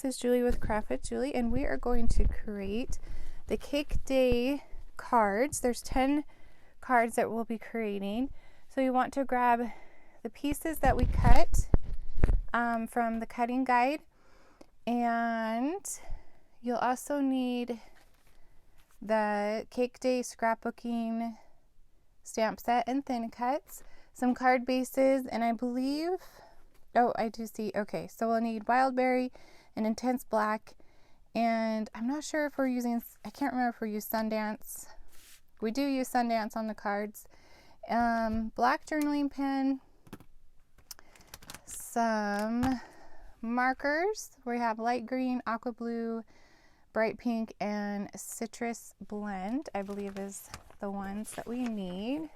this is Julie with Craft with Julie, and we are going to create the Cake Day cards. There's 10 cards that we'll be creating. So you want to grab the pieces that we cut from the cutting guide, and you'll also need the Cake Day scrapbooking stamp set and thin cuts, some card bases, and I believe, oh, I do see, okay, so we'll need wild berry and intense black, and I'm not sure if we're using, I can't remember if we use Sundance. We do use Sundance on the cards. Black journaling pen, some markers. We have light green, aqua blue, bright pink, and citrus blend, I believe is the ones that we need.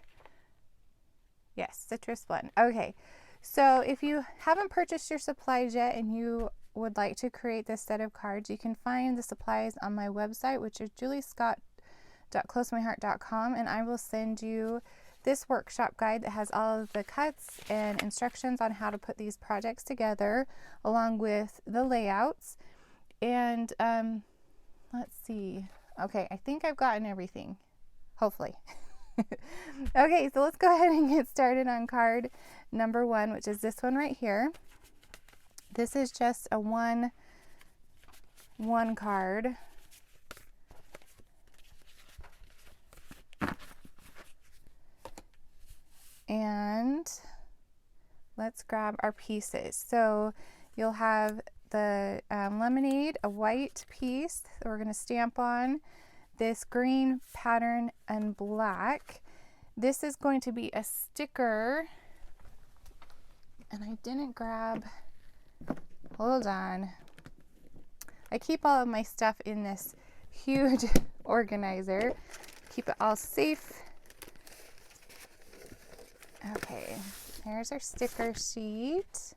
Yes, citrus blend. Okay, so if you haven't purchased your supplies yet and you would like to create this set of cards, you can find the supplies on my website, which is juliescott.closemyheart.com, and I will send you this workshop guide that has all of the cuts and instructions on how to put these projects together, along with the layouts. And let's see. Okay, I think I've gotten everything, hopefully. Okay, so let's go ahead and get started on card number 1, which is this one right here. This is just a one card. And let's grab our pieces. So you'll have the lemonade, a white piece that we're going to stamp on, this green pattern, and black. This is going to be a sticker, and I didn't grab, hold on. I keep all of my stuff in this huge organizer, keep it all safe. Okay, here's our sticker sheet.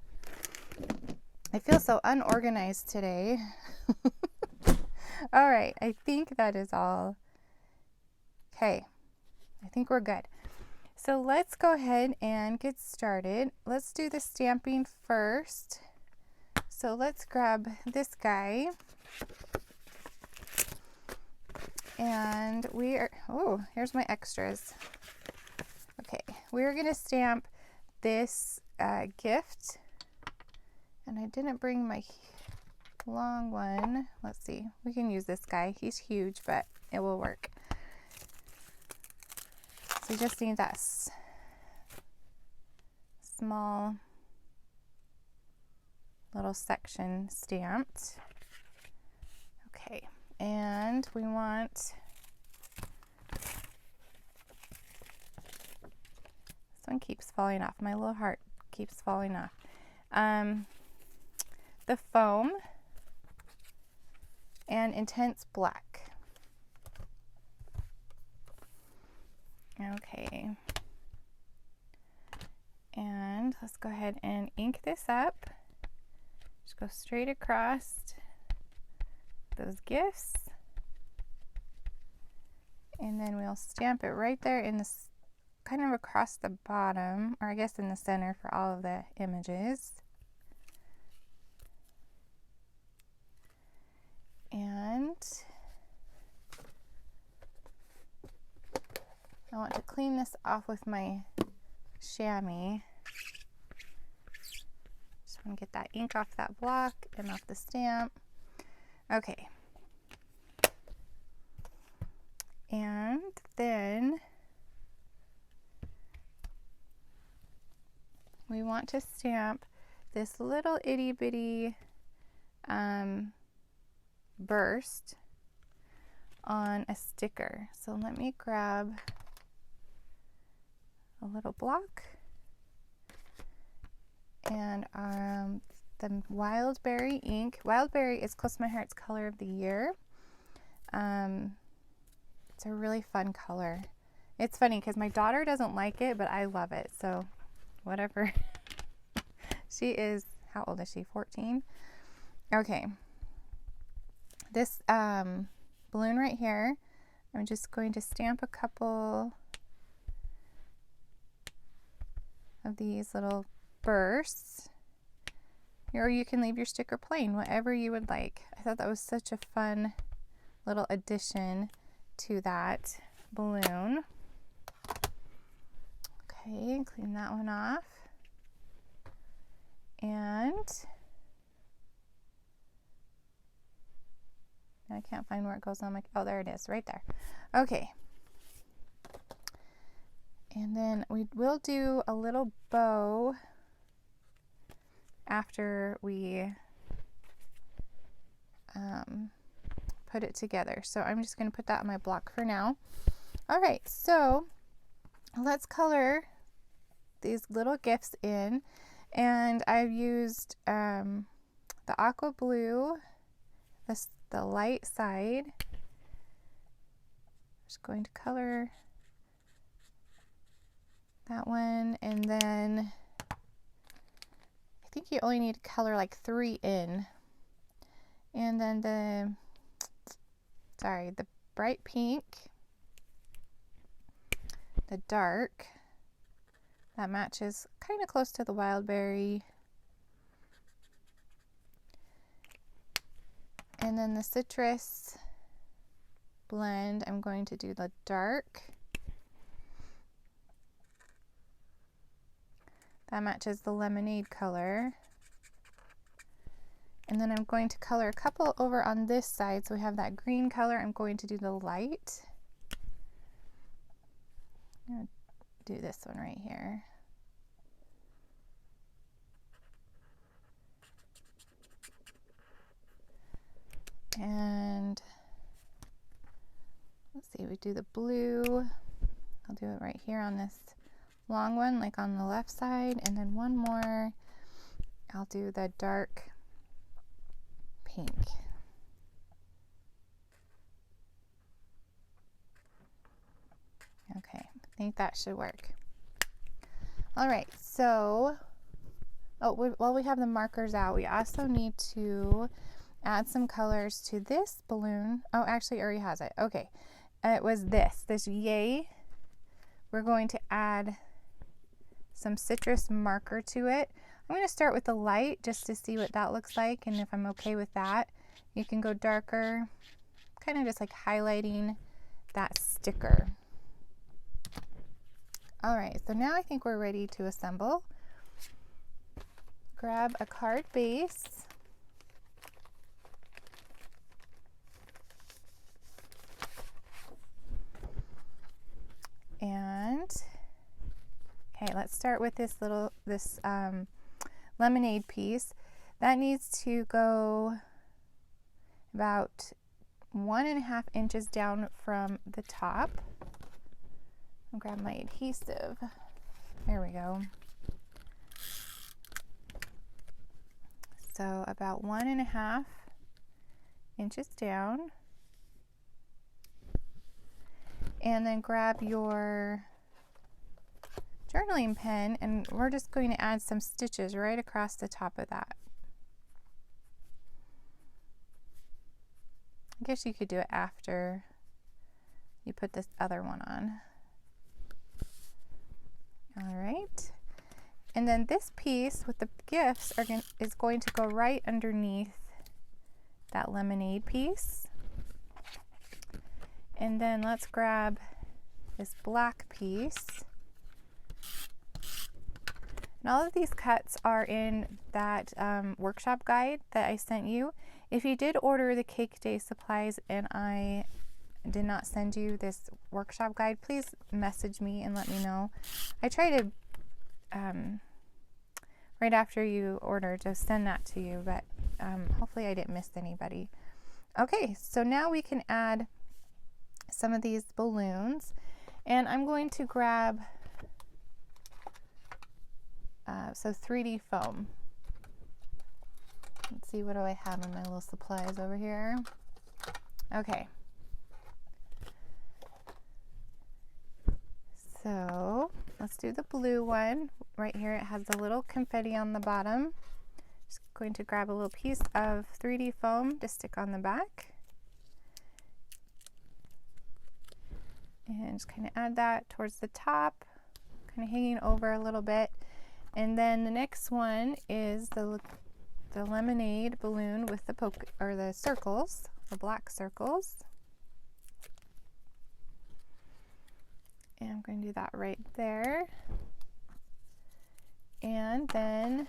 I feel so unorganized today. All right, I think that is all. Okay, I think we're good. So let's go ahead and get started. Let's do the stamping first. So let's grab this guy. And we are, oh, here's my extras. Okay, we're going to stamp this gift. And I didn't bring my long one. Let's see, we can use this guy. He's huge, but it will work. So you just need that small little section stamped. Okay, and we want this one keeps falling off. My little heart keeps falling off. The foam and intense black. Okay, and let's go ahead and ink this up. Just go straight across those gifts, and then we'll stamp it right there in this, kind of across the bottom, or I guess in the center for all of the images. And I want to clean this off with my chamois. Just want to get that ink off that block and off the stamp. Okay. And then we want to stamp this little itty bitty burst on a sticker. So let me grab a little block and the wild berry ink. Wild berry is Close to My Heart's color of the year. It's a really fun color. It's funny because my daughter doesn't like it, but I love it, so whatever. She is, how old is she? 14? Okay. This balloon right here, I'm just going to stamp a couple of these little bursts. or you can leave your sticker plain, whatever you would like. I thought that was such a fun little addition to that balloon. Okay, clean that one off. And I can't find where it goes on my, oh, there it is, right there. Okay. And then we will do a little bow after we put it together. So I'm just going to put that on my block for now. All right, so let's color these little gifts in. And I've used the aqua blue, the light side. Just going to color that one, and then I think you only need to color like 3 in. And then the bright pink, the dark, that matches kind of close to the wild berry. And then the citrus blend, I'm going to do the dark. That matches the lemonade color. And then I'm going to color a couple over on this side. So we have that green color. I'm going to do the light. I'm going to do this one right here. And let's see, we do the blue. I'll do it right here on this long one, like on the left side, and then one more. I'll do the dark pink. Okay, I think that should work. All right, so while we have the markers out, we also need to add some colors to this balloon. Oh, actually, it already has it. Okay, it was this yay. We're going to add some citrus marker to it. I'm going to start with the light just to see what that looks like, and if I'm okay with that, you can go darker, kind of just like highlighting that sticker. All right, so now I think we're ready to assemble. Grab a card base. And okay, let's start with this lemonade piece. That needs to go about 1.5 inches down from the top. I'll grab my adhesive. There we go. So about 1.5 inches down. And then grab your journaling pen, and we're just going to add some stitches right across the top of that. I guess you could do it after you put this other one on. All right. And then this piece with the gifts is going to go right underneath that lemonade piece. And then let's grab this black piece. And all of these cuts are in that workshop guide that I sent you. If you did order the Cake Day supplies and I did not send you this workshop guide, please message me and let me know. I try to, right after you order, just send that to you, but hopefully I didn't miss anybody. Okay, so now we can add some of these balloons, and I'm going to grab so 3D foam. Let's see, what do I have in my little supplies over here? Okay, so let's do the blue one. Right here it has a little confetti on the bottom. Just going to grab a little piece of 3D foam to stick on the back. And just kind of add that towards the top, kind of hanging over a little bit. And then the next one is the the lemonade balloon with the circles, the black circles. And I'm going to do that right there. And then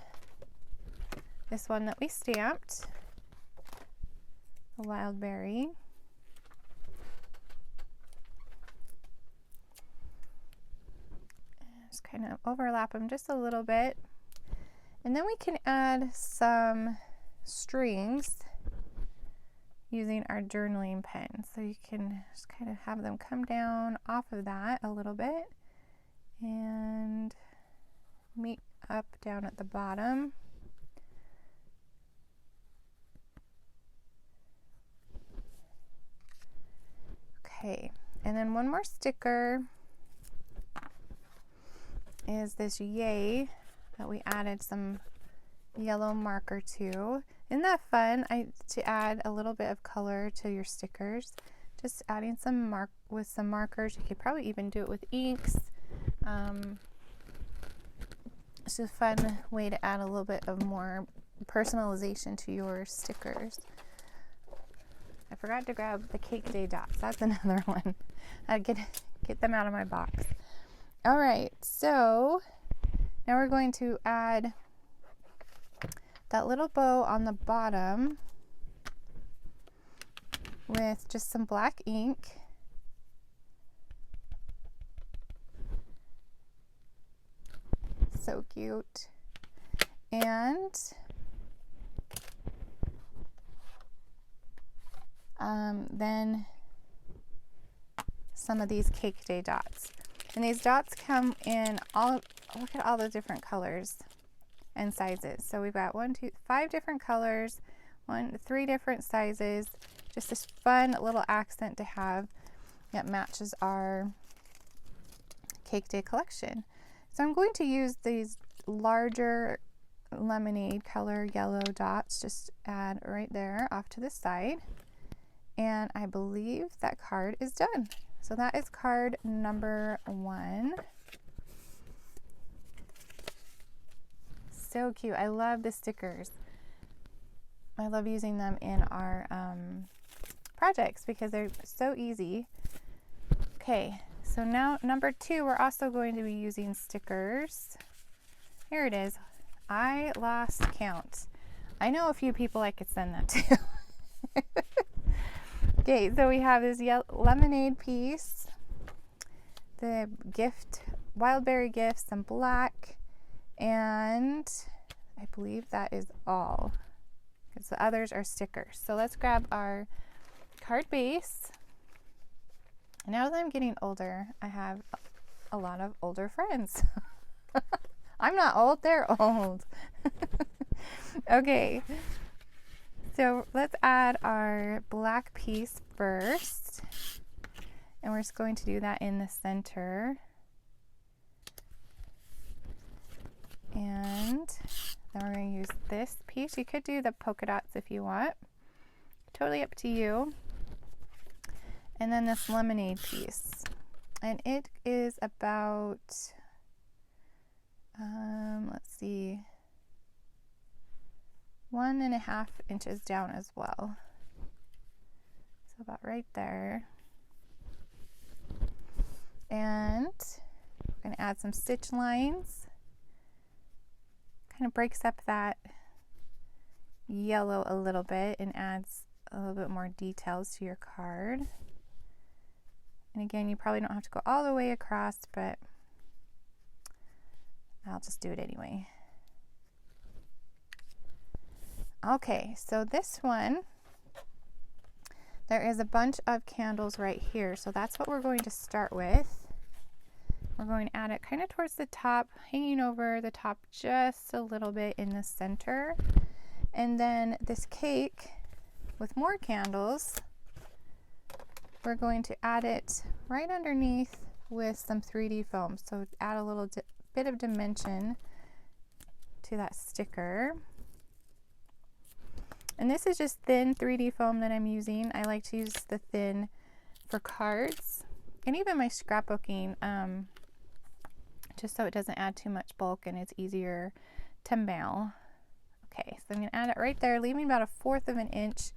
this one that we stamped, the wild berry. Just kind of overlap them just a little bit. And then we can add some strings using our journaling pen. So you can just kind of have them come down off of that a little bit and meet up down at the bottom. Okay, and then one more sticker is this yay that we added some yellow marker to. Isn't that fun to add a little bit of color to your stickers? Just adding some with some markers. You could probably even do it with inks. It's a fun way to add a little bit of more personalization to your stickers. I forgot to grab the Cake Day dots. That's another one. I'd get them out of my box. All right, so now we're going to add that little bow on the bottom with just some black ink. So cute. And then some of these Cake Day dots. And these dots come in look at all the different colors and sizes. So we've got 5 different colors, 3 different sizes. Just this fun little accent to have that matches our Cake Day collection. So I'm going to use these larger lemonade color yellow dots, just add right there off to the side. And I believe that card is done. So that is card number 1. So cute. I love the stickers. I love using them in our projects because they're so easy. Okay, so now number 2, we're also going to be using stickers. Here it is. I lost count. I know a few people I could send that to. Okay, so we have this lemonade piece, the gift, wild berry gift, some black, and I believe that is all, because the others are stickers. So let's grab our card base. Now that I'm getting older, I have a lot of older friends. I'm not old, they're old. Okay. So let's add our black piece first, and we're just going to do that in the center. And then we're going to use this piece. You could do the polka dots if you want. Totally up to you. And then this lemonade piece. And it is about, let's see, 1.5 inches down as well. So about right there. And we're going to add some stitch lines. Kind of breaks up that yellow a little bit and adds a little bit more details to your card. And again, you probably don't have to go all the way across, but I'll just do it anyway. Okay, so this one, there is a bunch of candles right here, so that's what we're going to start with. We're going to add it kind of towards the top, hanging over the top just a little bit in the center. And then this cake with more candles, we're going to add it right underneath with some 3D foam. So add a little bit of dimension to that sticker. And this is just thin 3D foam that I'm using. I like to use the thin for cards and even my scrapbooking, just so it doesn't add too much bulk and it's easier to mail. Okay, so I'm going to add it right there, leaving about 1/4 of an inch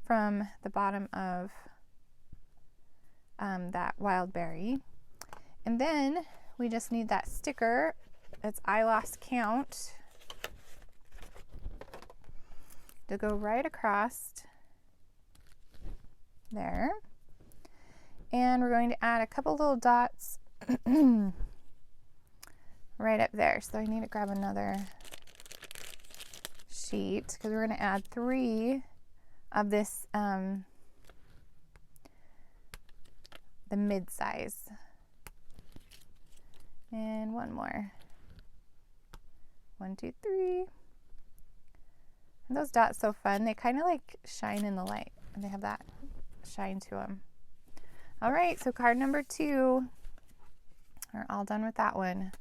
from the bottom of that wild berry. And then we just need that sticker. It's I lost count to go right across there. And we're going to add a couple little dots right up there. So I need to grab another sheet because we're going to add 3 of this, the mid-size. And one more. 1, 2, 3. And those dots so fun. They kind of like shine in the light. And they have that shine to them. All right, so card number 2. We're all done with that one.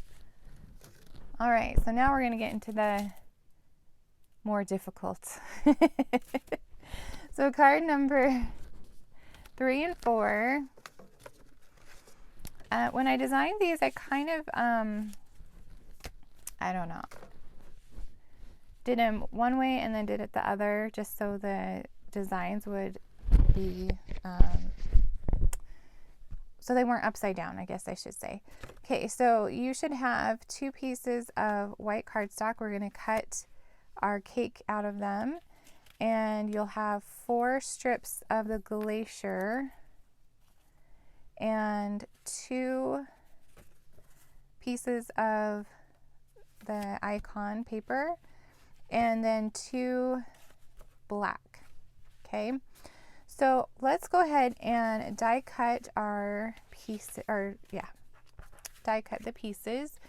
All right, so now we're going to get into the more difficult. So card number 3 and 4. When I designed these, I kind of, I don't know, did them one way and then did it the other, just so the designs would be, so they weren't upside down, I guess I should say. Okay, so you should have 2 pieces of white cardstock. We're going to cut our cake out of them, and you'll have 4 strips of the glacier and 2 pieces of the icon paper, and then 2 black. Okay, so let's go ahead and die cut our piece, or yeah, die cut the pieces.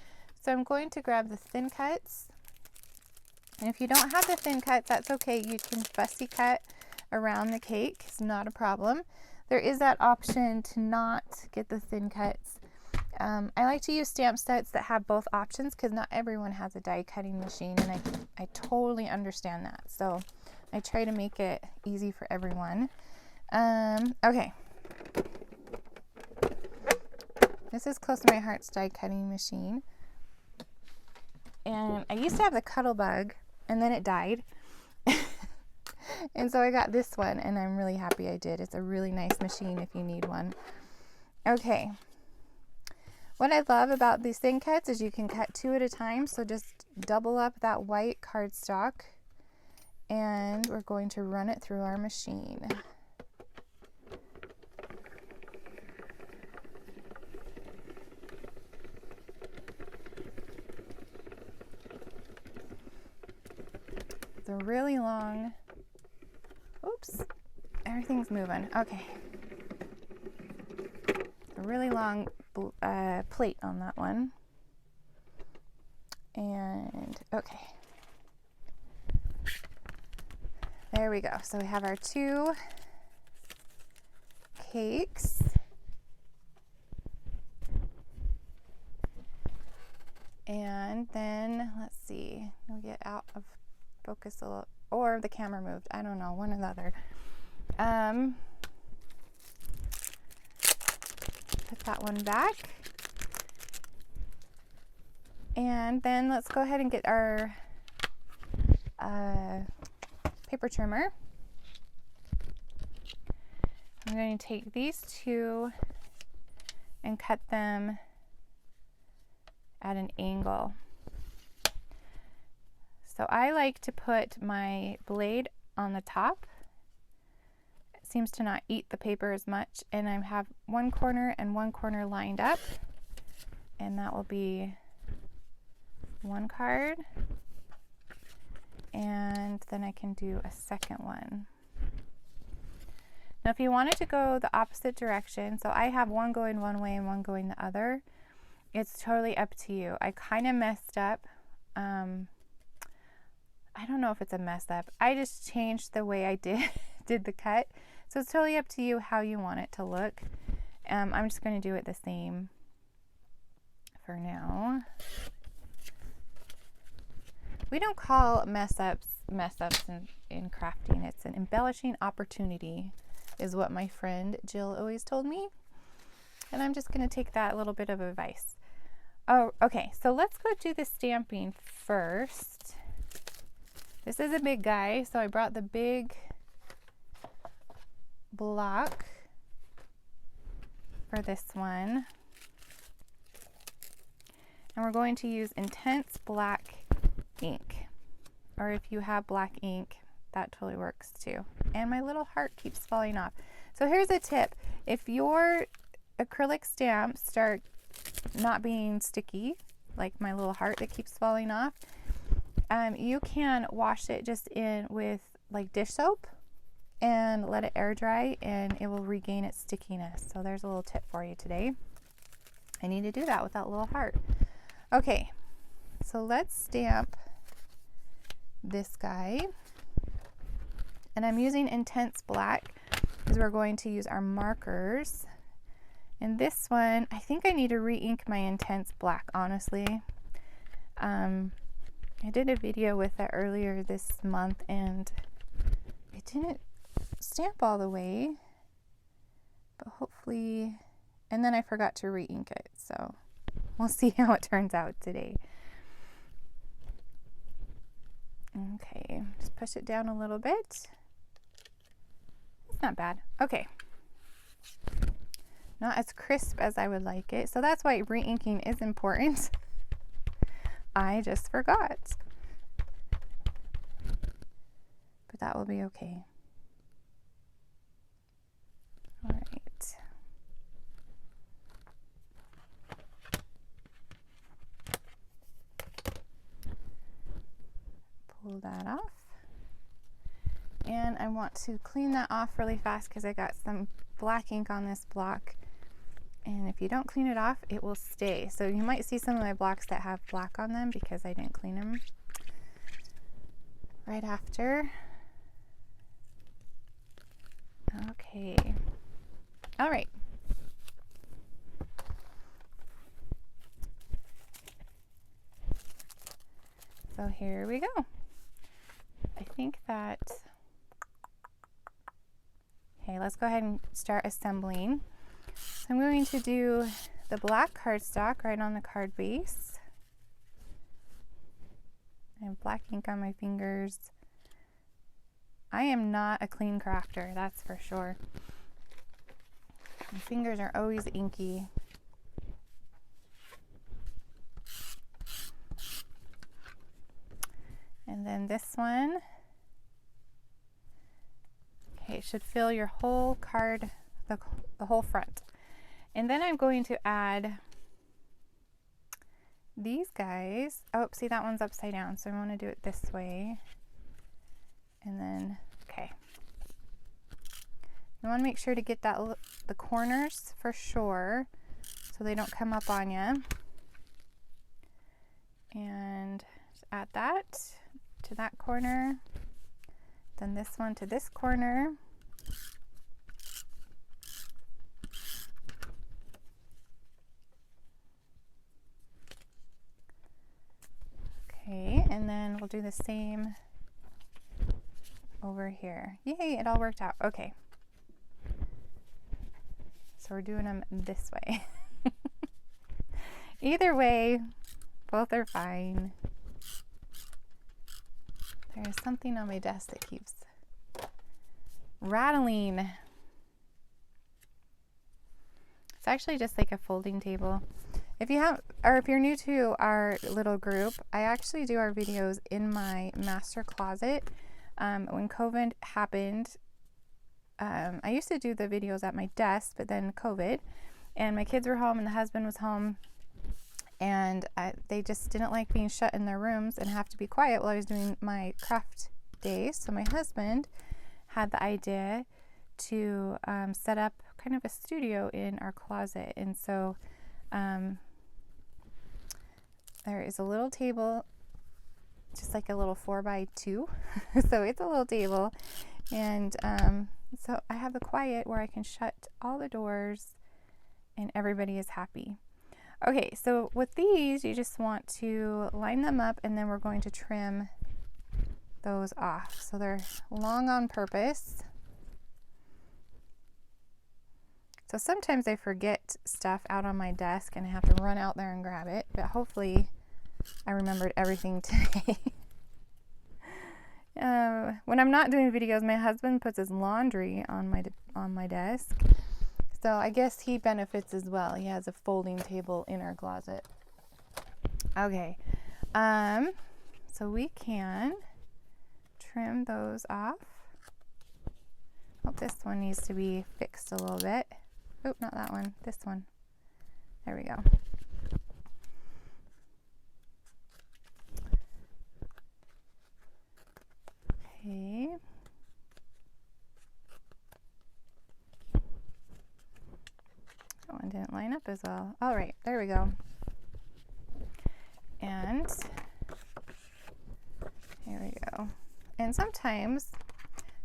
So I'm going to grab the thin cuts, and if you don't have the thin cuts, that's okay. You can fussy cut around the cake. It's not a problem. There is that option to not get the thin cuts. I like to use stamp sets that have both options because not everyone has a die cutting machine, and I totally understand that. So I try to make it easy for everyone. Okay. This is close to my heart's die cutting machine. And I used to have the Cuttlebug, and then it died. And so I got this one, and I'm really happy I did. It's a really nice machine if you need one. Okay. What I love about these thin cuts is you can cut 2 at a time. So just double up that white cardstock, and we're going to run it through our machine. It's a really long, oops, everything's moving. Okay. A really long plate on that one. And okay. There we go. So we have our 2 cakes. And then let's see, we'll get out of focus a little, or the camera moved. I don't know, one or the other. Put that one back. And then let's go ahead and get our paper trimmer. I'm going to take these 2 and cut them at an angle. So I like to put my blade on the top. It seems to not eat the paper as much, and I have one corner and one corner lined up, and that will be one card, and then I can do a second one. Now if you wanted to go the opposite direction, so I have one going one way and one going the other, it's totally up to you. I kind of messed up. I don't know if it's a mess up. I just changed the way I did the cut. So it's totally up to you how you want it to look. I'm just going to do it the same for now. We don't call mess ups in crafting. It's an embellishing opportunity, is what my friend Jill always told me. And I'm just going to take that little bit of advice. Oh, okay. So let's go do the stamping first. This is a big guy, so I brought the big block for this one. And we're going to use intense black ink. Or if you have black ink, that totally works too. And my little heart keeps falling off. So here's a tip. If your acrylic stamps start not being sticky, like my little heart that keeps falling off, you can wash it just in with like dish soap and let it air dry, and it will regain its stickiness. So there's a little tip for you today. I need to do that with that little heart. Okay, so let's stamp this guy. And I'm using intense black because we're going to use our markers. And this one, I think I need to re-ink my intense black, honestly. I did a video with that earlier this month and it didn't stamp all the way, but hopefully, and then I forgot to re-ink it, so we'll see how it turns out today. Okay, just push it down a little bit. It's not bad. Okay. Not as crisp as I would like it, so that's why re-inking is important. I just forgot. But that will be okay. All right. Pull that off. And I want to clean that off really fast because I got some black ink on this block. And if you don't clean it off, it will stay. So you might see some of my blocks that have black on them because I didn't clean them right after. Okay. All right. So here we go. I think that, okay, let's go ahead and start assembling. So I'm going to do the black cardstock right on the card base. I have black ink on my fingers. I am not a clean crafter, that's for sure. My fingers are always inky. And then this one, okay, it should fill your whole card, the whole front. And then I'm going to add these guys. Oh, see, that one's upside down, so I want to do it this way. And then, okay. You want to make sure to get that the corners for sure, so they don't come up on you. And just add that to that corner. Then this one to this corner. Okay, and then we'll do the same over here. Yay, it all worked out. Okay. So we're doing them this way. Either way, both are fine. There's something on my desk that keeps rattling. It's actually just like a folding table. If you have, or if you're new to our little group, I actually do our videos in my master closet. When COVID happened, I used to do the videos at my desk, but then COVID, and my kids were home and the husband was home, and they just didn't like being shut in their rooms and have to be quiet while I was doing my craft day. So my husband had the idea to set up kind of a studio in our closet, and so there is a little table, just like a little 4x2. So it's a little table, and so I have the quiet where I can shut all the doors and everybody is happy. Okay, so with these, you just want to line them up, and then we're going to trim those off. So they're long on purpose. So sometimes I forget stuff out on my desk and I have to run out there and grab it, but hopefully I remembered everything today. when I'm not doing videos, my husband puts his laundry on my desk. So I guess he benefits as well. He has a folding table in our closet. Okay. So we can trim those off. Oh, this one needs to be fixed a little bit. Oh, not that one. This one. There we go. Okay. That one didn't line up as well. All right, there we go. And here we go. And sometimes,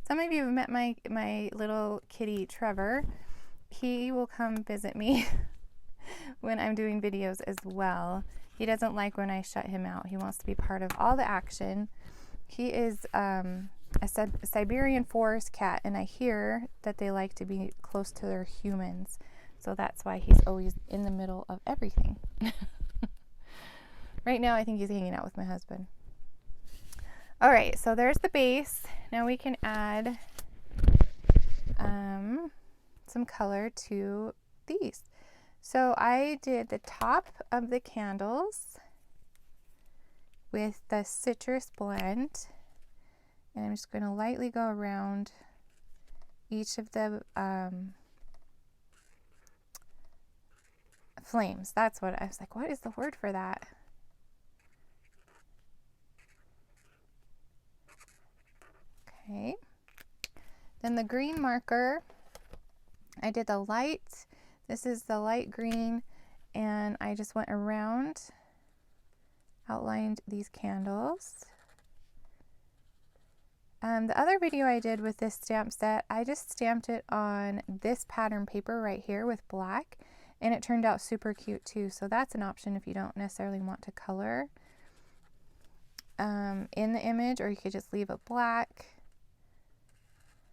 some of you have met my little kitty Trevor. He will come visit me when I'm doing videos as well. He doesn't like when I shut him out. He wants to be part of all the action. He is a Siberian forest cat, and I hear that they like to be close to their humans. So that's why he's always in the middle of everything. Right now, I think he's hanging out with my husband. All right, so there's the base. Now we can add some color to these. So I did the top of the candles with the citrus blend, and I'm just going to lightly go around each of the flames. That's what I was like, what is the word for that? Okay. Then the green marker, I did the light. This is the light green, and I just went around, outlined these candles. The other video I did with this stamp set, I just stamped it on this pattern paper right here with black, and it turned out super cute too. So that's an option if you don't necessarily want to color in the image, or you could just leave it black.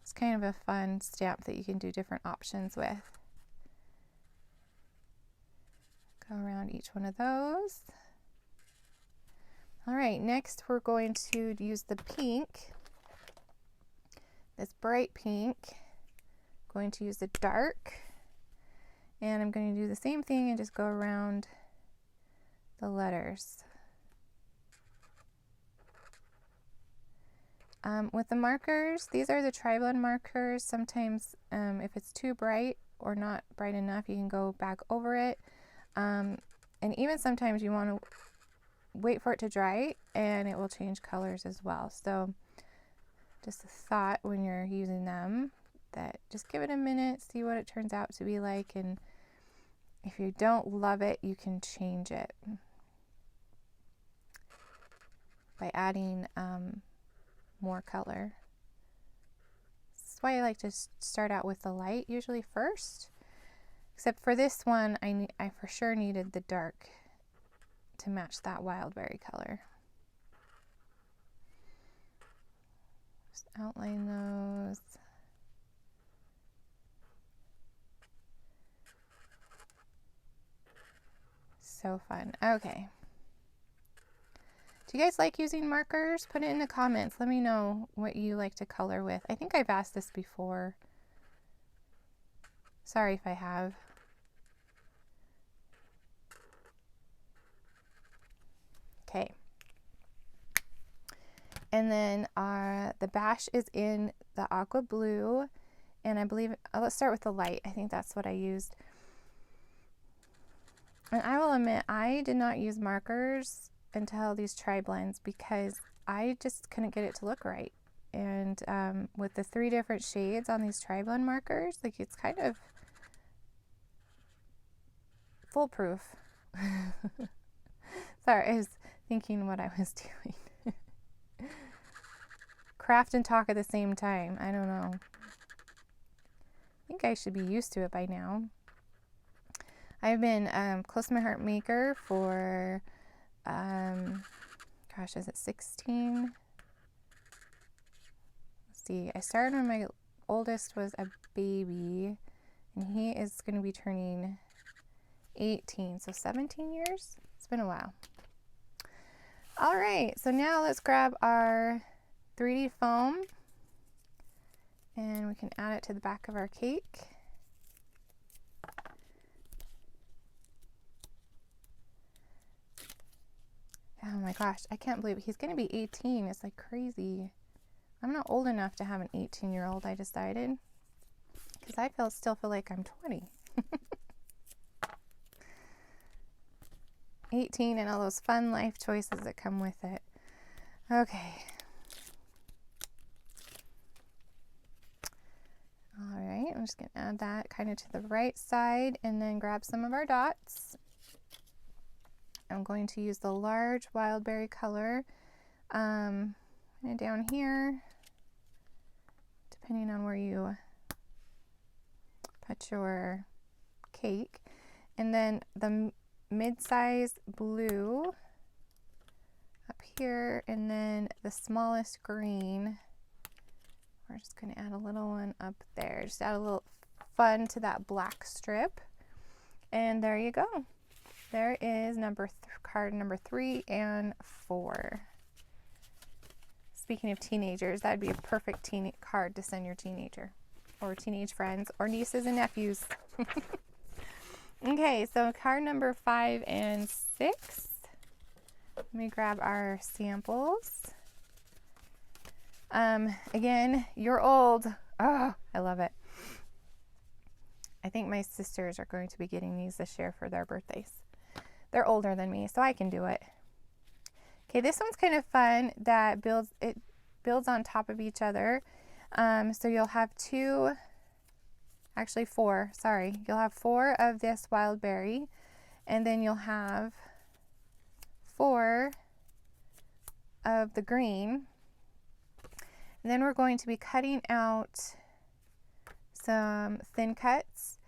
It's kind of a fun stamp that you can do different options with. Go around each one of those. All right, next we're going to use the pink, this bright pink. I'm going to use the dark, and I'm going to do the same thing and just go around the letters. With the markers, these are the tri-blend markers. Sometimes if it's too bright or not bright enough, you can go back over it. And even sometimes you want to wait for it to dry and it will change colors as well. So just a thought when you're using them, that just give it a minute, see what it turns out to be like, and if you don't love it, you can change it by adding more color. That's why I like to start out with the light usually first, except for this one I for sure needed the dark to match that wild berry color. Just outline those. So fun. Okay. Do you guys like using markers? Put it in the comments. Let me know what you like to color with. I think I've asked this before. Sorry if I have. Okay. And then the bash is in the aqua blue, and I believe, let's start with the light. I think that's what I used. And I will admit, I did not use markers until these tri-blends because I just couldn't get it to look right. And with the 3 different shades on these tri-blend markers, like, it's kind of foolproof. Sorry, I was thinking what I was doing. Craft and talk at the same time. I don't know. I think I should be used to it by now. I've been close to my heart maker for, gosh, is it 16? Let's see. I started when my oldest was a baby, and he is going to be turning 18, so 17 years. It's been a while. All right, so now let's grab our 3D foam, and we can add it to the back of our cake. Oh my gosh, I can't believe it. He's going to be 18. It's like crazy. I'm not old enough to have an 18-year-old, I decided, because I still feel like I'm 20. 18 and all those fun life choices that come with it. Okay. All right, I'm just going to add that kind of to the right side and then grab some of our dots. I'm going to use the large wild berry color and down here, depending on where you put your cake. And then the mid-size blue up here, and then the smallest green. We're just going to add a little one up there. Just add a little fun to that black strip. And there you go. There is card number 3 and 4. Speaking of teenagers, that'd be a perfect card to send your teenager or teenage friends or nieces and nephews. Okay, so card number 5 and 6. Let me grab our samples. Again, you're old. Oh, I love it. I think my sisters are going to be getting these this year for their birthdays. They're older than me, so I can do it. Okay, this one's kind of fun. That builds on top of each other. So you'll have 4. Sorry, you'll have 4 of this wild berry, and then you'll have 4 of the green. And then we're going to be cutting out some thin cuts,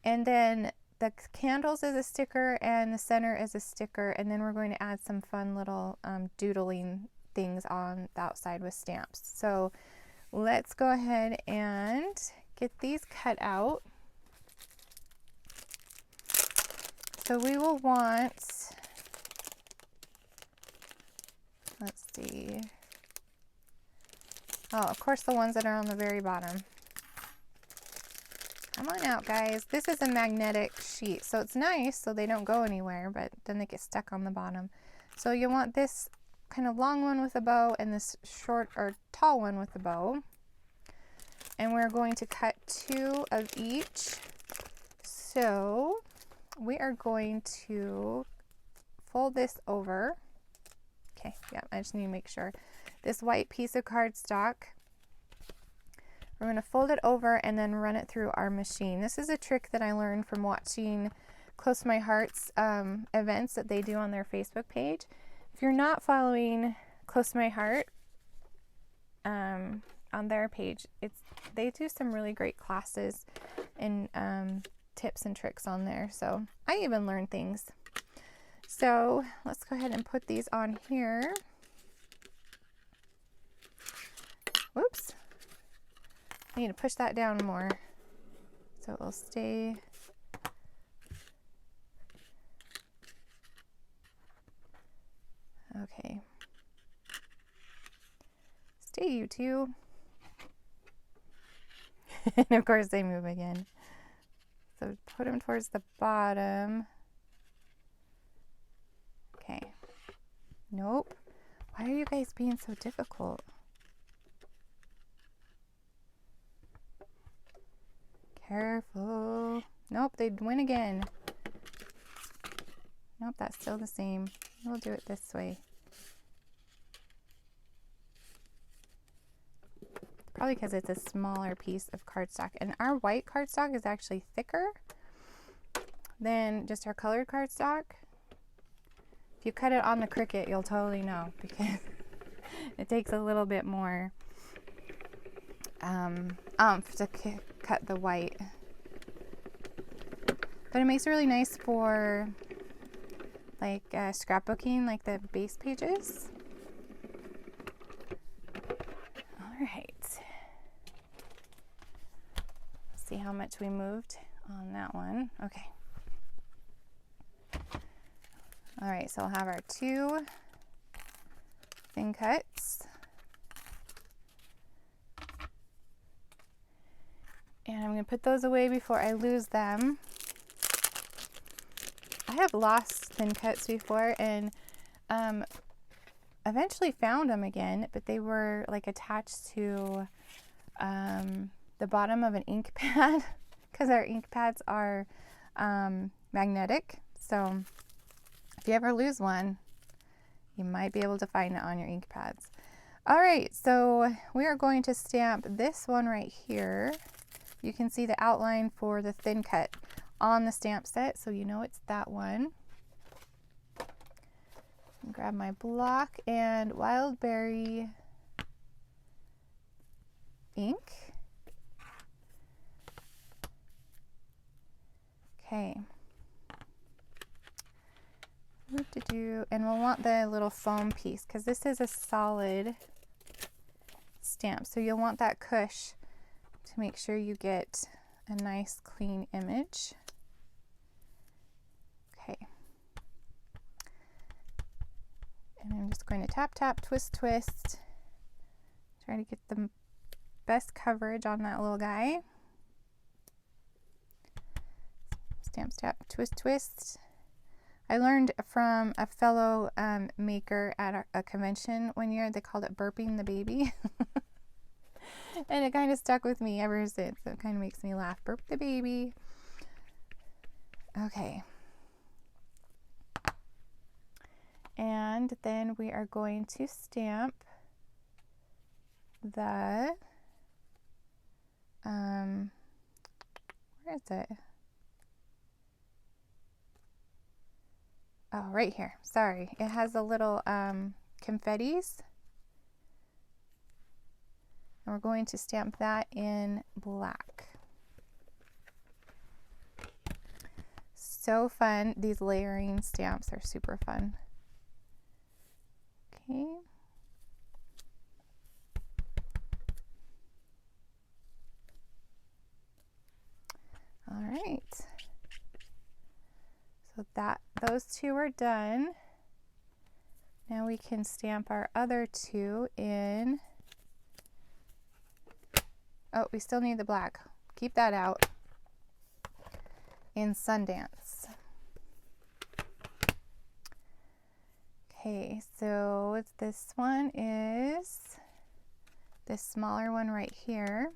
and then the candles is a sticker and the center is a sticker, and then we're going to add some fun little doodling things on the outside with stamps. So let's go ahead and get these cut out. So we will want, let's see, oh, of course the ones that are on the very bottom. Come on out, guys. This is a magnetic sheet, so it's nice so they don't go anywhere, but then they get stuck on the bottom. So you want this kind of long one with a bow and this short or tall one with a bow. And we're going to cut 2 of each. So we are going to fold this over. Okay, yeah, I just need to make sure. This white piece of cardstock, we're going to fold it over and then run it through our machine. This is a trick that I learned from watching Close to My Heart's events that they do on their Facebook page. If you're not following Close to My Heart on their page, they do some really great classes and tips and tricks on there. So I even learned things. So let's go ahead and put these on here. Whoops. I need to push that down more so it will stay. Okay. Stay, you two. And of course they move again. So put them towards the bottom. Okay. Nope. Why are you guys being so difficult? Careful. Nope, they win again. Nope, that's still the same. We'll do it this way. Probably because it's a smaller piece of cardstock. And our white cardstock is actually thicker than just our colored cardstock. If you cut it on the Cricut, you'll totally know because it takes a little bit more to cut the white. But it makes it really nice for like scrapbooking, like the base pages. All right. Let's see how much we moved on that one. Okay. All right, so we'll have our 2 thin cuts. And I'm going to put those away before I lose them. I have lost thin cuts before and eventually found them again, but they were like attached to the bottom of an ink pad because our ink pads are magnetic. So if you ever lose one, you might be able to find it on your ink pads. All right, so we are going to stamp this one right here. You can see the outline for the thin cut on the stamp set, so you know it's that one. Grab my block and Wild Berry ink. Okay. And we'll want the little foam piece because this is a solid stamp, so you'll want that cush to make sure you get a nice clean image. Okay. And I'm just going to tap, tap, twist, twist. Try to get the best coverage on that little guy. Stamp, stamp, twist, twist. I learned from a fellow maker at a convention one year. They called it burping the baby. And it kind of stuck with me ever since. It kind of makes me laugh. Burp the baby. Okay. And then we are going to stamp the, where is it? Oh, right here. Sorry. It has a little confettis. And we're going to stamp that in black. So fun. These layering stamps are super fun. Okay. All right. So those two are done. Now we can stamp our other two in. Oh, we still need the black. Keep that out. In Sundance. Okay, so this one is this smaller one right here.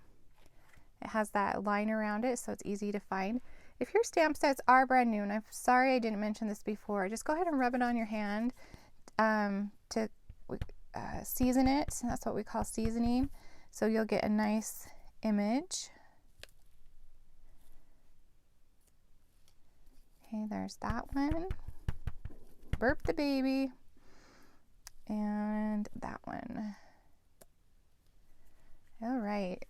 It has that line around it, so it's easy to find. If your stamp sets are brand new, and I'm sorry I didn't mention this before, just go ahead and rub it on your hand to season it. That's what we call seasoning. So you'll get a nice image. Okay, there's that one. Burp the baby. And that one. All right.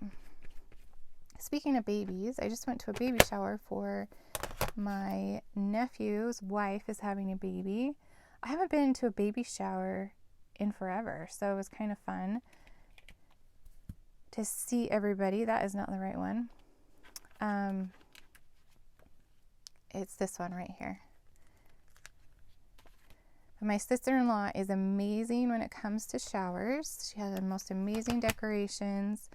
Speaking of babies, I just went to a baby shower for my nephew's wife is having a baby. I haven't been to a baby shower in forever, so it was kind of fun to see everybody. That is not the right one. It's this one right here. My sister-in-law is amazing when it comes to showers. She has the most amazing decorations,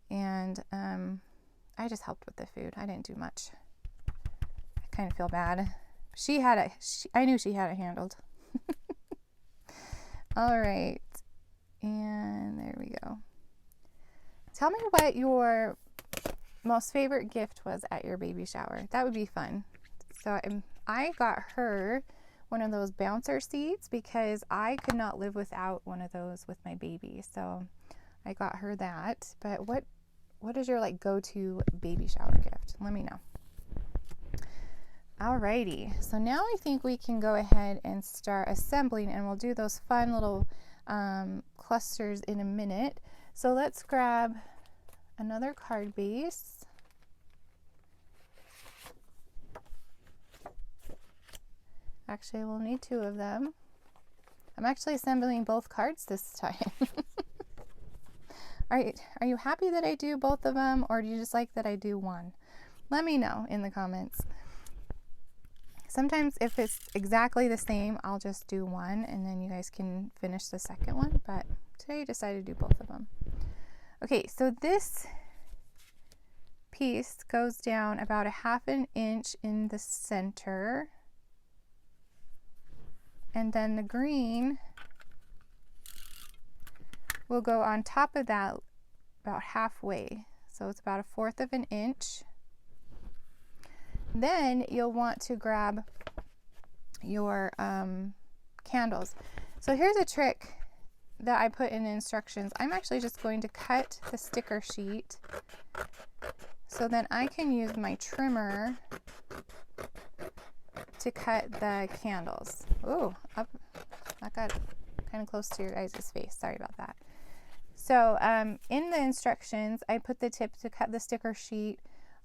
and I just helped with the food. I didn't do much. I kind of feel bad. I knew she had it handled. All right, and there we go. Tell me what your most favorite gift was at your baby shower. That would be fun. So I got her one of those bouncer seats because I could not live without one of those with my baby. So I got her that. But what is your like go-to baby shower gift? Let me know. Alrighty, so now I think we can go ahead and start assembling, and we'll do those fun little clusters in a minute. So let's grab another card base. Actually, we'll need two of them. I'm actually assembling both cards this time. Are you happy that I do both of them, or do you just like that I do one? Let me know in the comments. Sometimes if it's exactly the same, I'll just do one and then you guys can finish the second one, but today I decided to do both of them. Okay, so this piece goes down about 1/2 inch in the center, and then the green will go on top of that about halfway, so it's about 1/4 inch. Then you'll want to grab your candles. So here's a trick that I put in the instructions. I'm actually just going to cut the sticker sheet so then I can use my trimmer to cut the candles. Ooh, up, that got kind of close to your guys' face. Sorry about that. So in the instructions, I put the tip to cut the sticker sheet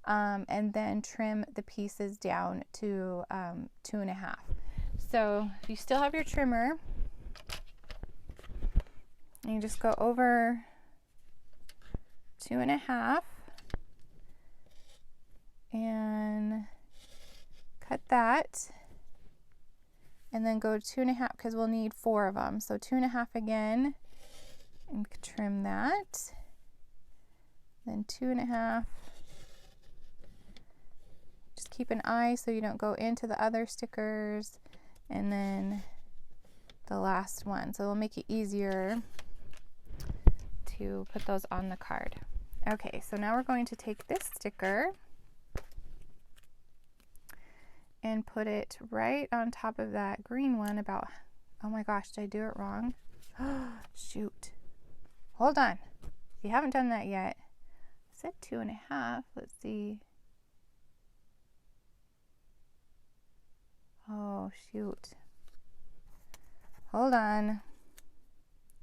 and then trim the pieces down to 2.5. So if you still have your trimmer, you just go over 2.5 and cut that, and then go 2.5 because we'll need 4 of them. So 2.5 again, and trim that. Then 2.5. Just keep an eye so you don't go into the other stickers, and then the last one. So it'll make it easier to put those on the card. Okay, so now we're going to take this sticker and put it right on top of that green one about, oh my gosh, did I do it wrong? Shoot. Hold on. If you haven't done that yet, I said 2.5. Let's see. Oh, shoot. Hold on.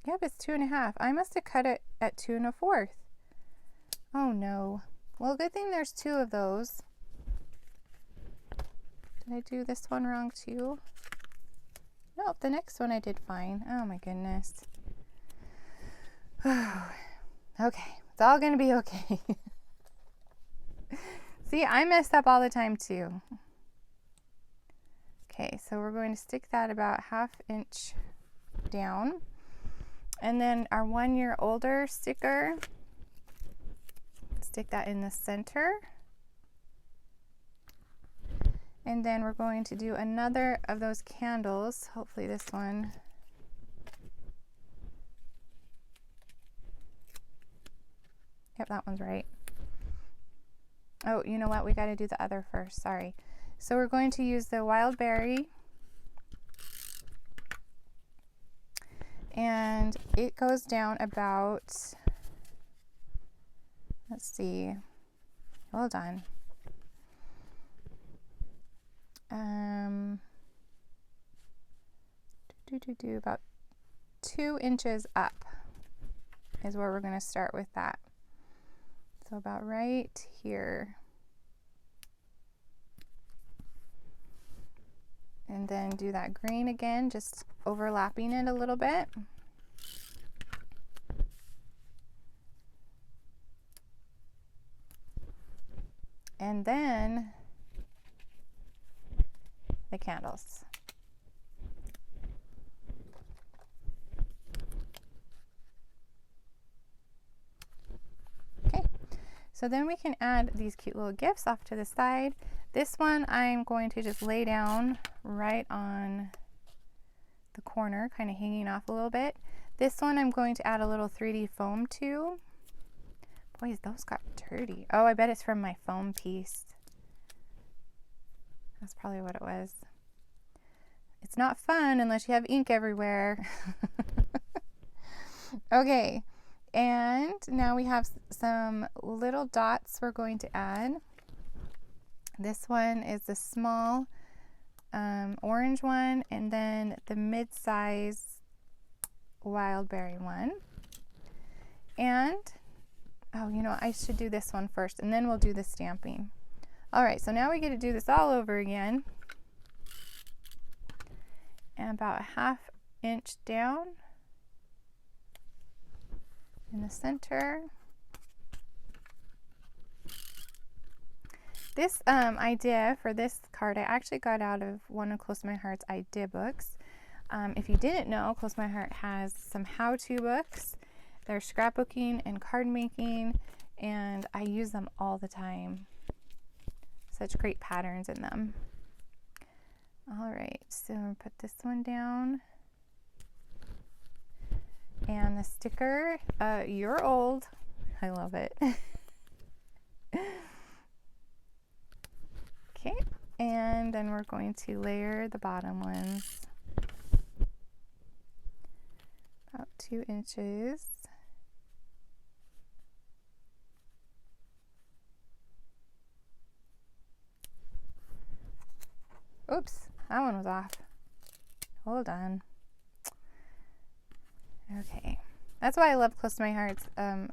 Yep, it's 2.5. I must have cut it at 2 1/4. Oh no. Well, good thing there's 2 of those. Did I do this one wrong too? Nope, the next one I did fine. Oh my goodness. Okay, it's all gonna be okay. See, I mess up all the time too. Okay, so we're going to stick that about 1/2 inch down. And then our 1 year older sticker, stick that in the center. And then we're going to do another of those candles, hopefully this one. Yep, that one's right. Oh, you know what? We got to do the other first, sorry. So we're going to use the wild berry, and it goes down about, let's see, hold on. About 2 inches up is where we're going to start with that. So about right here. And then do that green again, just overlapping it a little bit. And then the candles. Okay, so then we can add these cute little gifts off to the side. This one I'm going to just lay down right on the corner, kind of hanging off a little bit. This one I'm going to add a little 3D foam to. Boy, those got dirty. Oh, I bet it's from my foam piece. That's probably what it was. It's not fun unless you have ink everywhere. Okay, and now we have some little dots we're going to add. This one is the small orange one, and then the mid-size wild berry one. And, oh, you know, I should do this one first, and then we'll do the stamping. All right, so now we get to do this all over again. And about 1/2 inch down in the center. This idea for this card I actually got out of one of Close to My Heart's idea books. If you didn't know, Close to My Heart has some how-to books. There's scrapbooking and card making, and I use them all the time. Such great patterns in them. All right, so I'll put this one down. And the sticker, you're old. I love it. Okay, and then we're going to layer the bottom ones. About 2 inches. Oops, that one was off. Hold on. Okay, that's why I love Close to My Heart's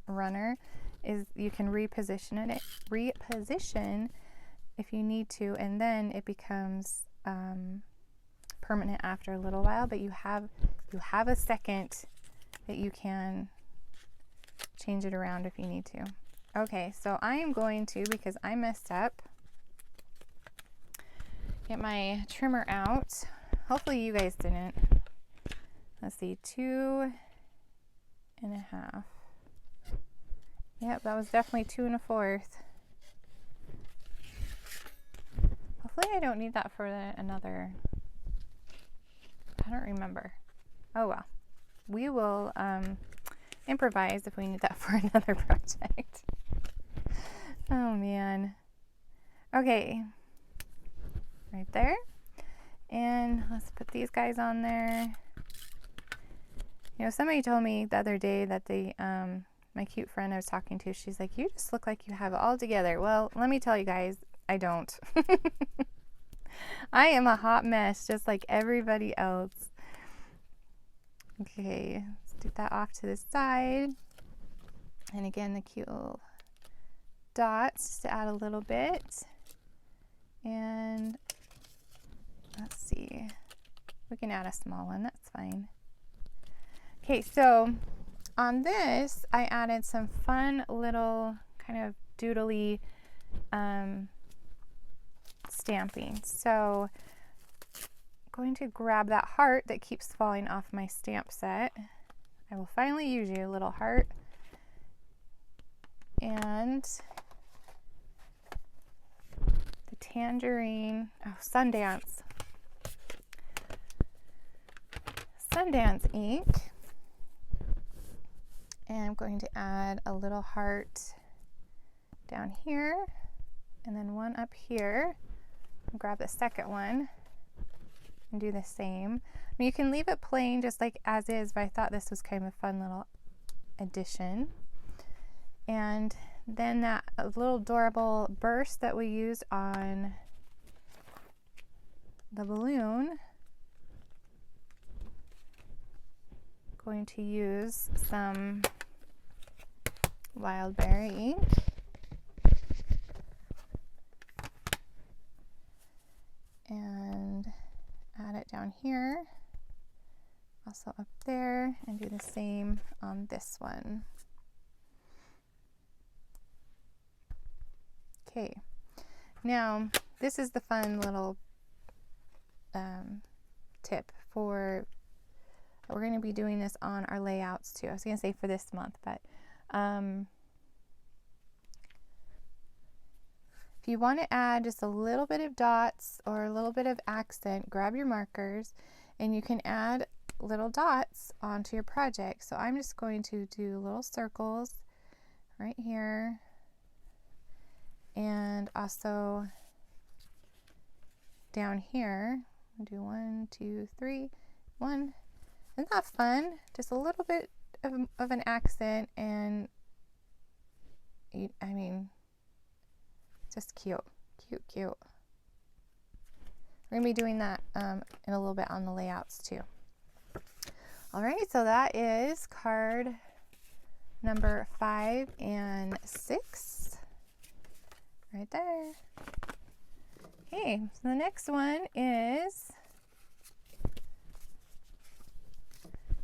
runner, is you can reposition if you need to, and then it becomes permanent after a little while, but you have a second that you can change it around if you need to. Okay, so I am going to, because I messed up, get my trimmer out. Hopefully you guys didn't. Let's see, 2 1/2. Yep, that was definitely 2 1/4. Hopefully I don't need that for another, I don't remember. Oh well, we will improvise if we need that for another project. Oh man. Okay, right there. And let's put these guys on there. You know, somebody told me the other day that they, my cute friend I was talking to, she's like, you just look like you have it all together. Well, let me tell you guys, I don't. I am a hot mess, just like everybody else. Okay, let's do that off to the side. And again, the cute little dots, just to add a little bit. And let's see, we can add a small one, that's fine. Okay, so on this, I added some fun little kind of doodly stamping. So I'm going to grab that heart that keeps falling off my stamp set. I will finally use you, little heart. And the tangerine, oh, Sundance ink. And I'm going to add a little heart down here and then one up here. I'll grab the second one and do the same. I mean, you can leave it plain just like as is, but I thought this was kind of a fun little addition. And then that little adorable burst that we used on the balloon, going to use some wild berry ink. And add it down here, also up there, and do the same on this one. Okay, now this is the fun little tip for, we're going to be doing this on our layouts too. I was going to say for this month, but if you want to add just a little bit of dots or a little bit of accent, grab your markers and you can add little dots onto your project. So I'm just going to do little circles right here, and also down here. I'll do 1, 2, 3, 1. Isn't that fun? Just a little bit of an accent, and I mean, just cute, cute, cute. We're going to be doing that in a little bit on the layouts too. All right, so that is card number 5 and 6 right there. Okay, so the next one is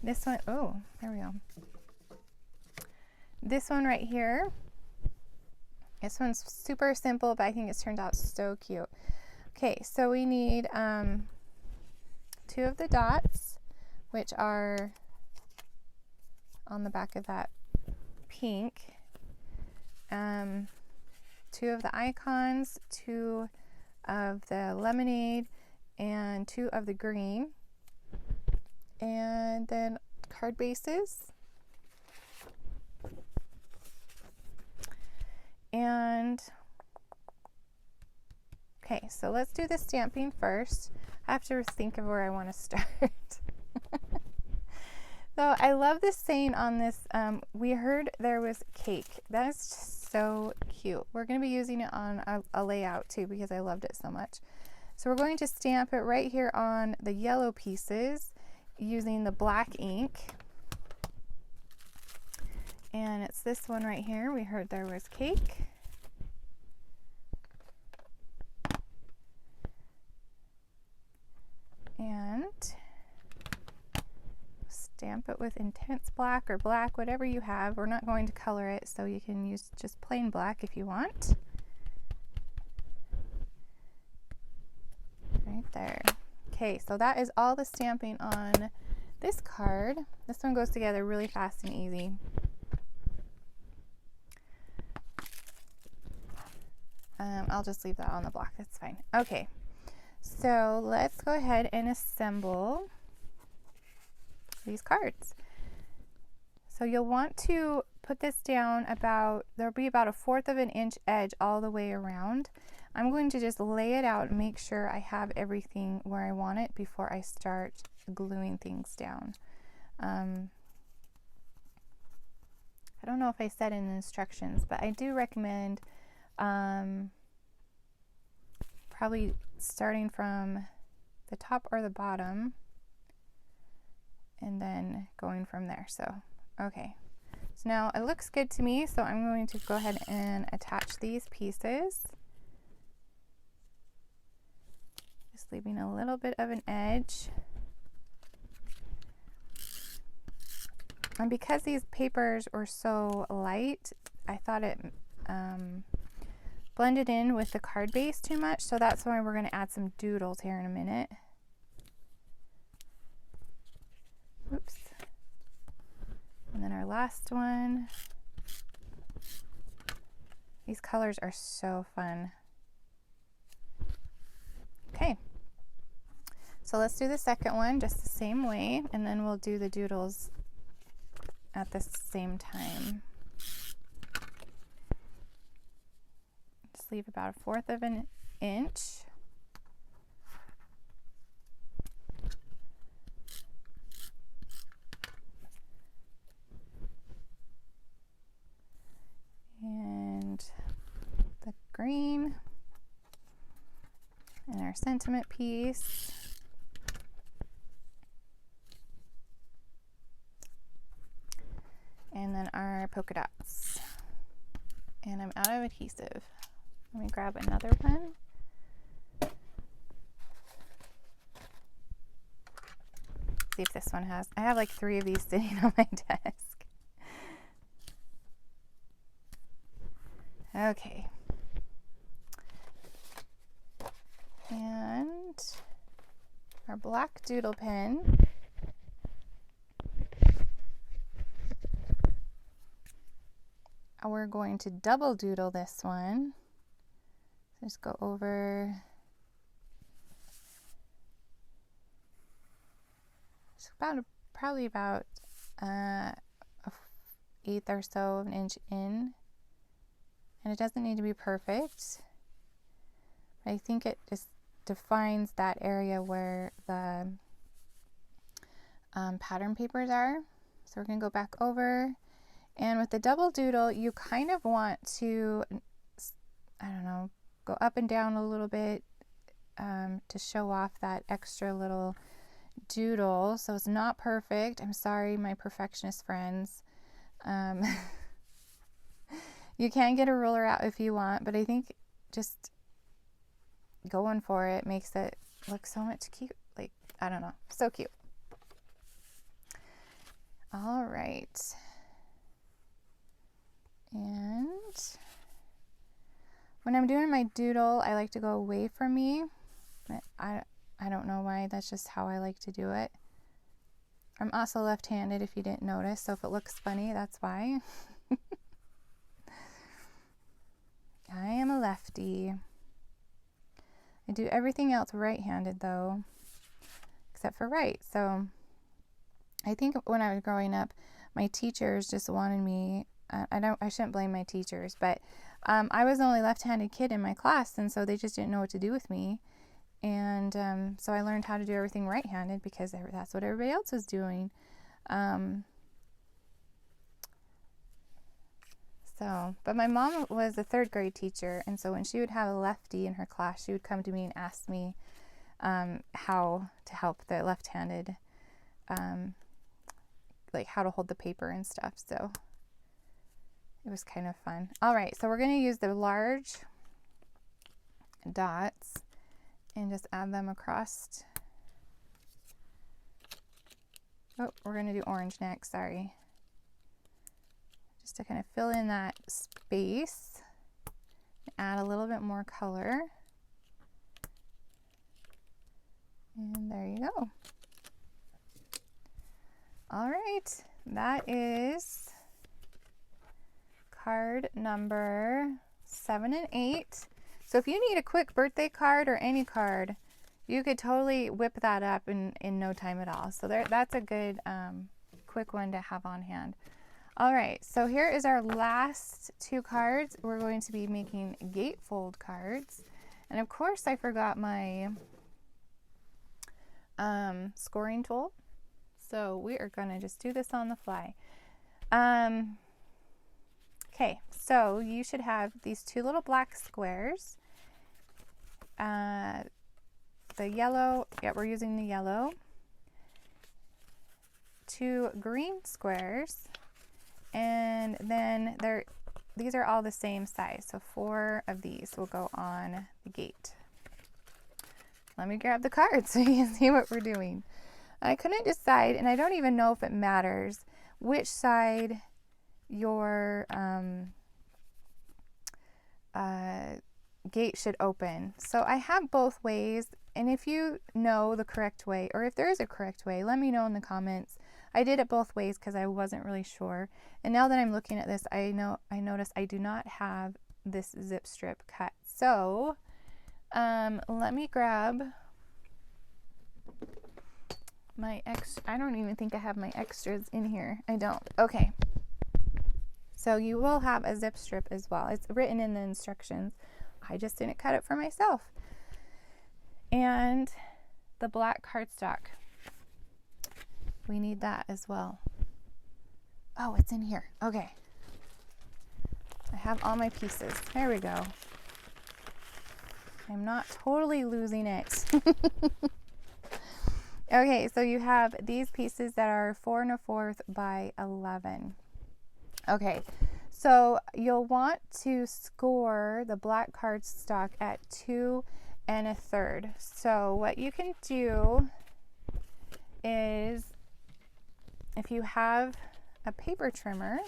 this one. Oh, there we go. This one right here. This one's super simple, but I think it's turned out so cute. Okay, so we need 2 of the dots, which are on the back of that pink. 2 of the icons, 2 of the lemonade, and 2 of the green. And then card bases. And okay, so let's do the stamping first. I have to think of where I want to start. So I love this saying on this. We heard there was cake. That is just so cute. We're going to be using it on a layout too because I loved it so much. So we're going to stamp it right here on the yellow pieces using the black ink. And it's this one right here. We heard there was cake. And stamp it with intense black or black, whatever you have. We're not going to color it, so you can use just plain black if you want. Right there. Okay, so that is all the stamping on this card. This one goes together really fast and easy. I'll just leave that on the block, that's fine. Okay, so let's go ahead and assemble these cards. So you'll want to put this down about, there'll be about 1/4 of an inch edge all the way around. I'm going to just lay it out and make sure I have everything where I want it before I start gluing things down. I don't know if I said in the instructions, but I do recommend probably starting from the top or the bottom and then going from there. So, okay. So now it looks good to me, so I'm going to go ahead and attach these pieces. Just leaving a little bit of an edge. And because these papers were so light, I thought it blended in with the card base too much, so that's why we're going to add some doodles here in a minute. Oops. And then our last one. These colors are so fun. Okay. So let's do the second one just the same way, and then we'll do the doodles at the same time. Just leave about 1/4 of an inch. And the green and our sentiment piece. And then our polka dots. And I'm out of adhesive. Let me grab another one. See if this one has, I have like 3 of these sitting on my desk. Okay. And our black doodle pen. We're going to double doodle this one. So just go over. It's probably about 1/8 or so of an inch in. And it doesn't need to be perfect. I think it just defines that area where the pattern papers are. So we're going to go back over. And with the double doodle, you kind of want to, I don't know, go up and down a little bit to show off that extra little doodle. So it's not perfect. I'm sorry, my perfectionist friends. You can get a ruler out if you want, but I think just going for it makes it look so much cute. Like, I don't know, so cute. All right. And when I'm doing my doodle, I like to go away from me. I don't know why, that's just how I like to do it. I'm also left-handed if you didn't notice, so if it looks funny, that's why. I am a lefty. I do everything else right-handed though, except for right. So I think when I was growing up, my teachers just wanted me, I shouldn't blame my teachers, but I was the only left-handed kid in my class, and so they just didn't know what to do with me. And so I learned how to do everything right-handed because that's what everybody else was doing. But my mom was a third grade teacher, and so when she would have a lefty in her class, she would come to me and ask me how to help the left-handed, like how to hold the paper and stuff. So it was kind of fun. All right, so we're going to use the large dots and just add them across. Oh, we're going to do orange next, sorry. Just to kind of fill in that space, add a little bit more color. And there you go. All right, that is card number 7 and 8. So if you need a quick birthday card or any card, you could totally whip that up in no time at all. So that's a good quick one to have on hand. All right, so here is our last 2 cards. We're going to be making gatefold cards. And of course I forgot my scoring tool. So we are going to just do this on the fly. Okay, so you should have these 2 little black squares. The yellow, yeah, we're using the yellow. 2 green squares. And then these are all the same size. So 4 of these will go on the gate. Let me grab the cards so you can see what we're doing. I couldn't decide, and I don't even know if it matters, which side your gate should open. So I have both ways, and if you know the correct way, or if there is a correct way, let me know in the comments. I did it both ways because I wasn't really sure. And now that I'm looking at this, I notice I do not have this zip strip cut. So let me grab my I don't even think I have my extras in here. I don't. Okay. So you will have a zip strip as well. It's written in the instructions. I just didn't cut it for myself. And the black cardstock. We need that as well. Oh, it's in here. Okay. I have all my pieces. There we go. I'm not totally losing it. Okay, so you have these pieces that are 4 1/4 by 11. Okay, so you'll want to score the black cardstock at 2 1/3. So what you can do is, if you have a paper trimmer,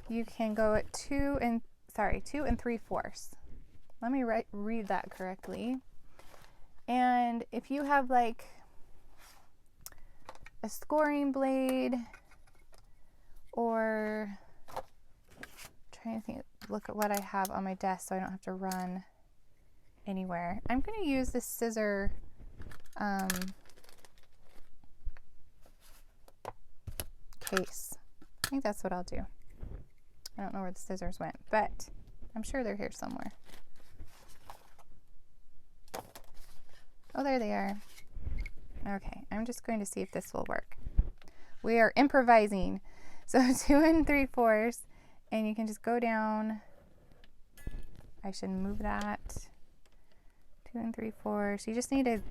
you can go at 2 3/4. Let me read that correctly. And if you have like a scoring blade, or trying to think, look at what I have on my desk so I don't have to run anywhere. I'm going to use this scissor case. I think that's what I'll do. I don't know where the scissors went, but I'm sure they're here somewhere. Oh, there they are. Okay, I'm just going to see if this will work. We are improvising. So 2 3/4, and you can just go down. I should move that. 2 3/4. You just need to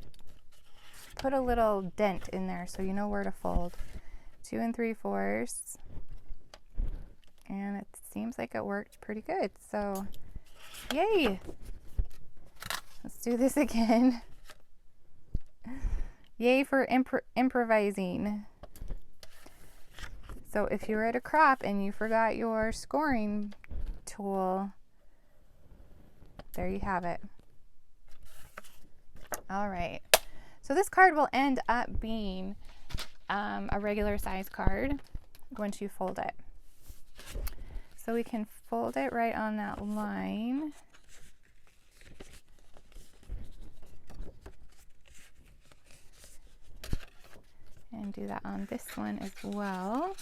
put a little dent in there so you know where to fold. 2 3/4. And it seems like it worked pretty good. So, yay! Let's do this again. Yay for improvising. So if you were at a crop and you forgot your scoring tool, there you have it. All right. So this card will end up being a regular size card once you fold it. So we can fold it right on that line. And do that on this one as well.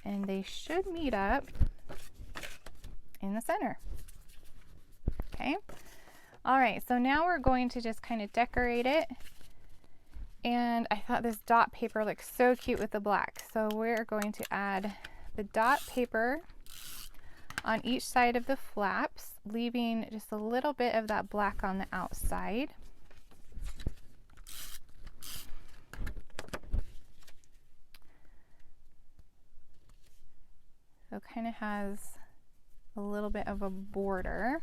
And they should meet up in the center. Okay. All right, so now we're going to just kind of decorate it. And I thought this dot paper looks so cute with the black. So we're going to add the dot paper on each side of the flaps, leaving just a little bit of that black on the outside. So it kind of has a little bit of a border.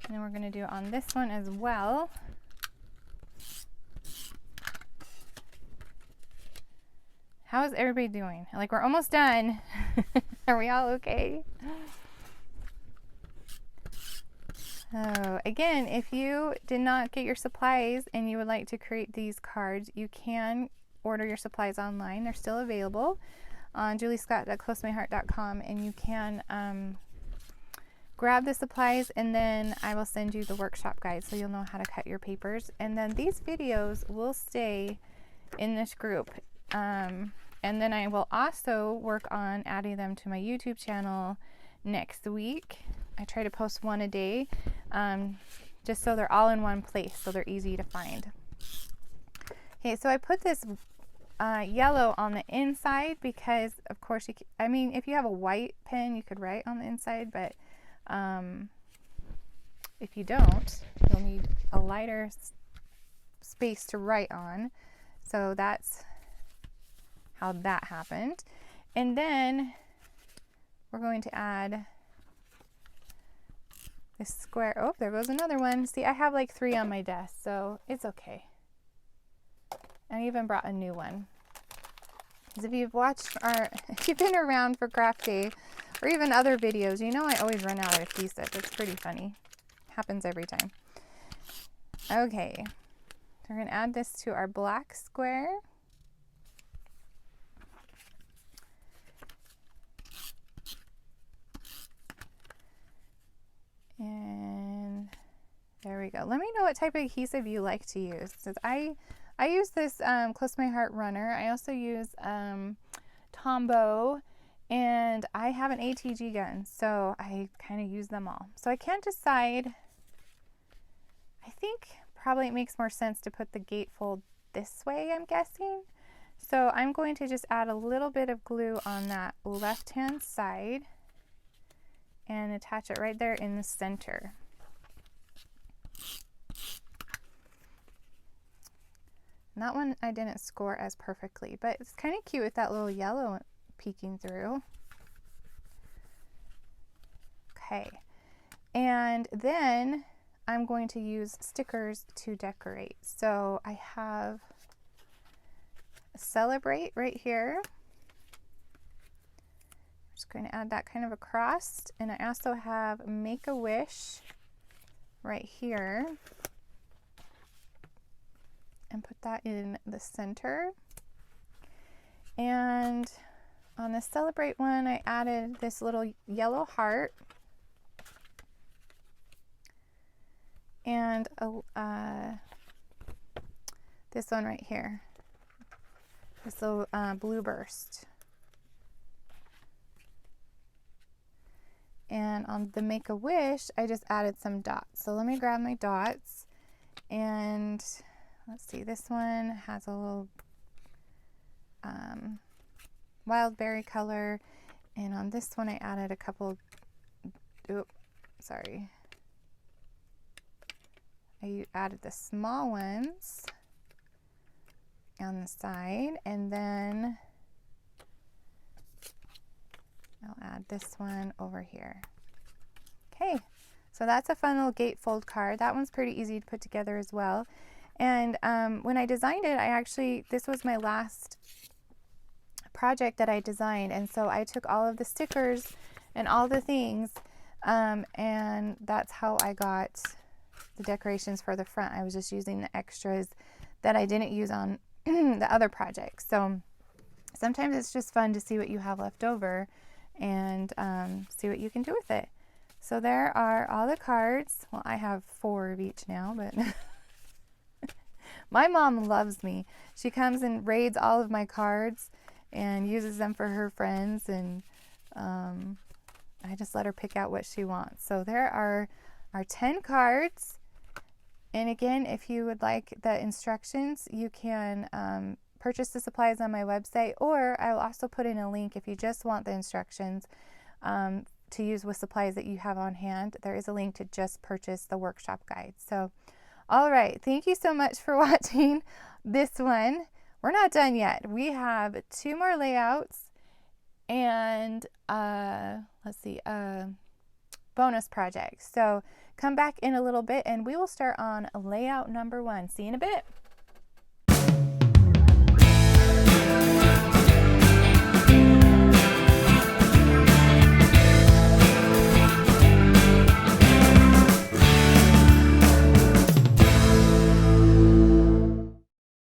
And then we're going to do on this one as well. How is everybody doing? Like, we're almost done. Are we all okay? So again, if you did not get your supplies and you would like to create these cards, you can order your supplies online. They're still available on juliescott.closemyheart.com, and you can grab the supplies, and then I will send you the workshop guide so you'll know how to cut your papers. And then these videos will stay in this group, and then I will also work on adding them to my YouTube channel next week. I try to post one a day, just so they're all in one place, so they're easy to find. Okay, so I put this yellow on the inside because, of course, I mean, if you have a white pen, you could write on the inside, but if you don't, you'll need a lighter space to write on. So that's how that happened. And then we're going to add this square. Oh, there goes another one. See, I have like 3 on my desk, so it's okay. I even brought a new one. Because if you've watched if you've been around for craft day or even other videos, you know I always run out of adhesive. It's pretty funny. Happens every time. Okay, so we're going to add this to our black square. And there we go. Let me know what type of adhesive you like to use. I use this Close to My Heart runner. I also use Tombow, and I have an ATG gun, so I kind of use them all. So I can't decide. I think probably it makes more sense to put the gatefold this way, I'm guessing. So I'm going to just add a little bit of glue on that left-hand side and attach it right there in the center. And that one I didn't score as perfectly, but it's kind of cute with that little yellow peeking through. Okay, and then I'm going to use stickers to decorate. So I have Celebrate right here. I'm just going to add that kind of across, and I also have Make a Wish right here. And put that in the center. And on the Celebrate one, I added this little yellow heart and this one right here, this little blue burst. And on the Make a Wish, I just added some dots. So let me grab my dots, and let's see, this one has a little wild berry color, and on this one I added a couple, I added the small ones on the side, and then I'll add this one over here. Okay, so that's a fun little gatefold card. That one's pretty easy to put together as well. And when I designed it, this was my last project that I designed, and so I took all of the stickers and all the things, and that's how I got the decorations for the front. I was just using the extras that I didn't use on the other projects. So sometimes it's just fun to see what you have left over and see what you can do with it. So there are all the cards. Well, I have 4 of each now, but my mom loves me. She comes and raids all of my cards and uses them for her friends, and I just let her pick out what she wants. So there are our 10 cards. And again, if you would like the instructions, you can purchase the supplies on my website, or I will also put in a link if you just want the instructions to use with supplies that you have on hand. There is a link to just purchase the workshop guide. So, all right, thank you so much for watching this one. We're not done yet. We have 2 more layouts and let's see, bonus projects. So come back in a little bit and we will start on layout number 1. See you in a bit.